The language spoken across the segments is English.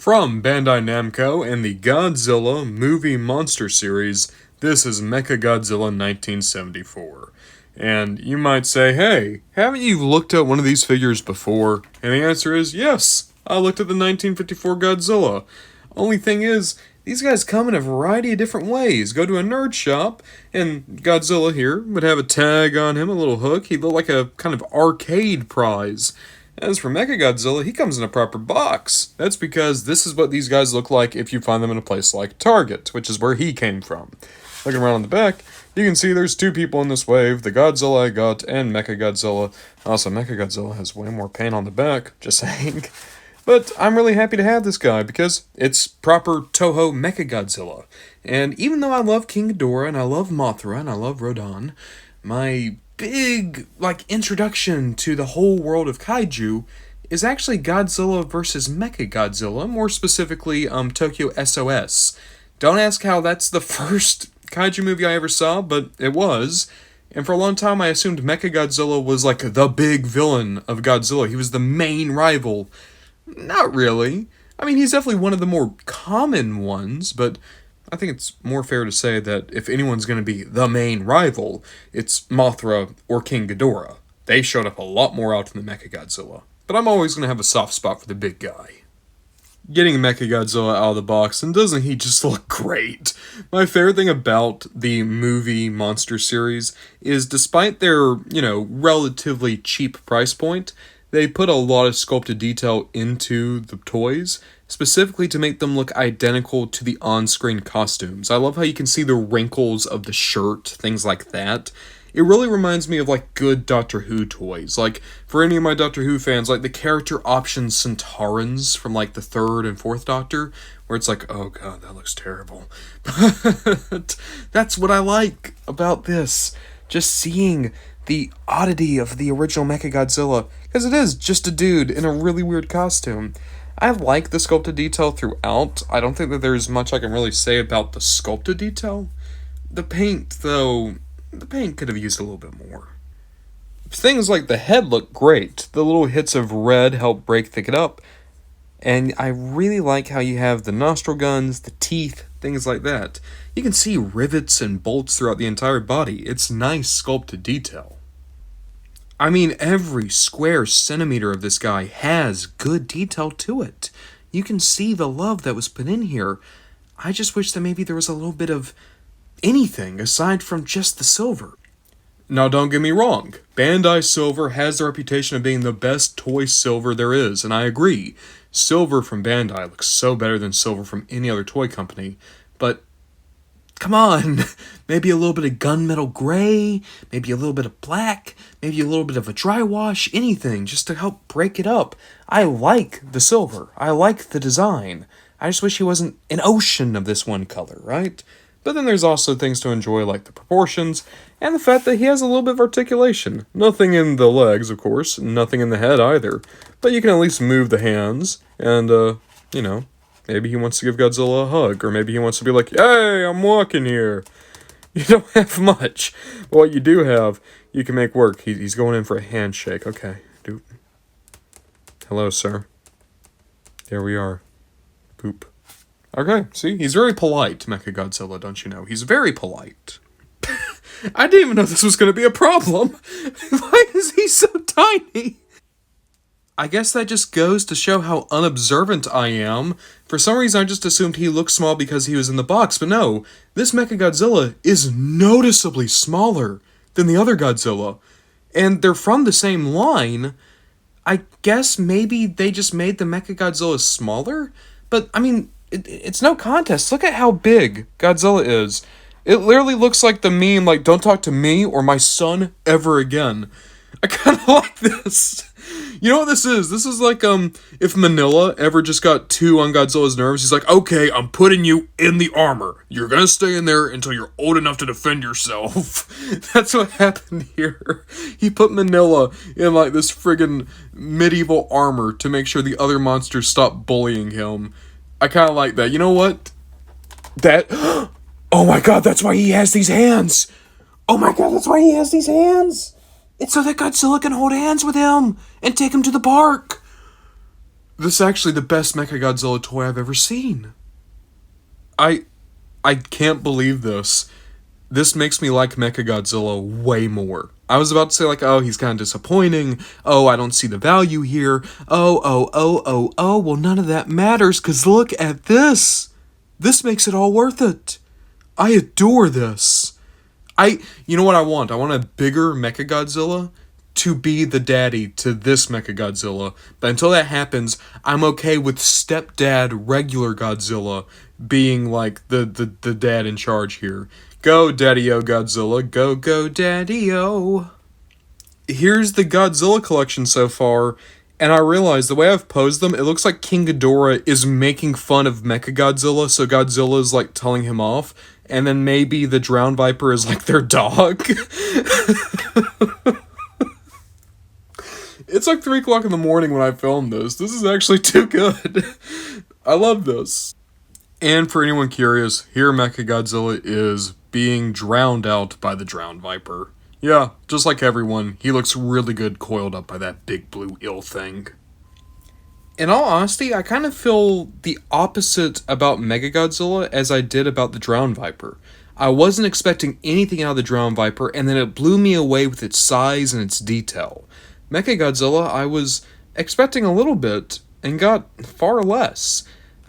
From Bandai Namco and the Godzilla movie monster series, this is Mechagodzilla 1974. And you might say, hey, haven't you looked at one of these figures before? And the answer is yes, I looked at the 1954 Godzilla. Only thing is, these guys come in a variety of different ways. Go to a nerd shop, and Godzilla here would have a tag on him, a little hook. He'd look like a kind of arcade prize. As for Mechagodzilla, he comes in a proper box. That's because this is what these guys look like if you find them in a place like Target, which is where he came from. Looking around on the back, you can see there's two people in this wave, the Godzilla I got and Mechagodzilla. Also, Mechagodzilla has way more paint on the back, just saying. But I'm really happy to have this guy because it's proper Toho Mechagodzilla. And even though I love King Ghidorah and I love Mothra and I love Rodan, my big, introduction to the whole world of kaiju is actually Godzilla vs. Mechagodzilla, more specifically, Tokyo SOS. Don't ask how that's the first kaiju movie I ever saw, but it was. And for a long time I assumed Mechagodzilla was like the big villain of Godzilla. He was the main rival. Not really. I mean, he's definitely one of the more common ones, but I think it's more fair to say that if anyone's going to be the main rival, it's Mothra or King Ghidorah. They showed up a lot more out in the Mechagodzilla. But I'm always going to have a soft spot for the big guy. Getting Mechagodzilla out of the box, and doesn't he just look great? My favorite thing about the movie monster series is despite their, relatively cheap price point, they put a lot of sculpted detail into the toys, specifically to make them look identical to the on-screen costumes. I love how you can see the wrinkles of the shirt, things like that. It really reminds me of, good Doctor Who toys. For any of my Doctor Who fans, the character option Centaurans from, the 3rd and 4th Doctor, where it's oh god, that looks terrible. But that's what I like about this. Just seeing the oddity of the original Mechagodzilla, because it is just a dude in a really weird costume. I like the sculpted detail throughout. I don't think that there's much I can really say about the sculpted detail. The paint, though, the paint could have used a little bit more. Things like the head look great. The little hits of red help break it up. And I really like how you have the nostril guns, the teeth, things like that. You can see rivets and bolts throughout the entire body. It's nice sculpted detail. I mean, every square centimeter of this guy has good detail to it. You can see the love that was put in here. I just wish that maybe there was a little bit of anything aside from just the silver. Now, don't get me wrong. Bandai Silver has the reputation of being the best toy silver there is, and I agree. Silver from Bandai looks so better than silver from any other toy company, but come on, maybe a little bit of gunmetal gray, maybe a little bit of black, maybe a little bit of a dry wash, anything, just to help break it up. I like the silver. I like the design. I just wish he wasn't an ocean of this one color, right? But then there's also things to enjoy like the proportions, and the fact that he has a little bit of articulation. Nothing in the legs, of course, nothing in the head either. But you can at least move the hands, and, maybe he wants to give Godzilla a hug, or maybe he wants to be like, hey, I'm walking here. You don't have much. But what you do have, you can make work. He's going in for a handshake. Okay, dude. Hello, sir. There we are. Poop. Okay, see? He's very polite, Mechagodzilla, don't you know? He's very polite. I didn't even know this was going to be a problem. Why is he so tiny? I guess that just goes to show how unobservant I am. For some reason, I just assumed he looked small because he was in the box, but no. This Mechagodzilla is noticeably smaller than the other Godzilla. And they're from the same line. I guess maybe they just made the Mechagodzilla smaller? But, I mean, it's no contest. Look at how big Godzilla is. It literally looks like the meme, like, don't talk to me or my son ever again. I kind of like this. You know what this is? This is like, if Manila ever just got too on Godzilla's nerves, he's like, okay, I'm putting you in the armor. You're gonna stay in there until you're old enough to defend yourself. That's what happened here. He put Manila in, like, this friggin' medieval armor to make sure the other monsters stop bullying him. I kind of like that. You know what? That... Oh my god, that's why he has these hands! Oh my god, that's why he has these hands! It's so that Godzilla can hold hands with him and take him to the park. This is actually the best Mechagodzilla toy I've ever seen. I I can't believe this. This makes me like Mechagodzilla way more. I was about to say, like, oh, he's kind of disappointing. Oh, I don't see the value here. Oh, well, none of that matters, because look at this. This makes it all worth it. I adore this. You know what I want? I want a bigger Mechagodzilla to be the daddy to this Mechagodzilla. But until that happens, I'm okay with stepdad regular Godzilla being like the dad in charge here. Go, Daddy-O Godzilla. Go, Daddy-O. Here's the Godzilla collection so far, and I realize the way I've posed them, it looks like King Ghidorah is making fun of Mechagodzilla, so Godzilla's like telling him off, and then maybe the Drowned Viper is like their dog. It's like 3 o'clock in the morning when I filmed this. This is actually too good. I love this. And for anyone curious, here Mechagodzilla is being drowned out by the Drowned Viper. Yeah, just like everyone, he looks really good coiled up by that big blue eel thing. In all honesty, I kind of feel the opposite about Mechagodzilla as I did about the Drowned Viper. I wasn't expecting anything out of the Drowned Viper, and then it blew me away with its size and its detail. Mechagodzilla, I was expecting a little bit, and got far less.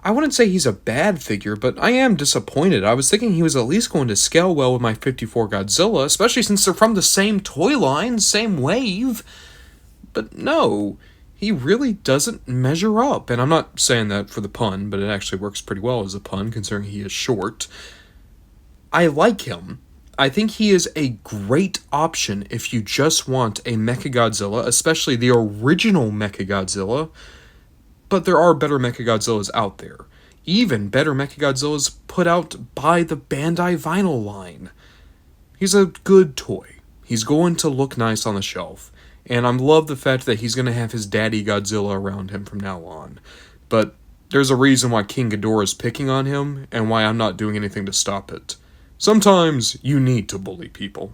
I wouldn't say he's a bad figure, but I am disappointed. I was thinking he was at least going to scale well with my 54 Godzilla, especially since they're from the same toy line, same wave. But no, he really doesn't measure up. And I'm not saying that for the pun, but it actually works pretty well as a pun, considering he is short. I like him. I think he is a great option if you just want a Mechagodzilla, especially the original Mechagodzilla. But there are better Mechagodzillas out there. Even better Mechagodzillas put out by the Bandai vinyl line. He's a good toy. He's going to look nice on the shelf. And I love the fact that he's going to have his daddy Godzilla around him from now on. But there's a reason why King Ghidorah is picking on him, and why I'm not doing anything to stop it. Sometimes you need to bully people.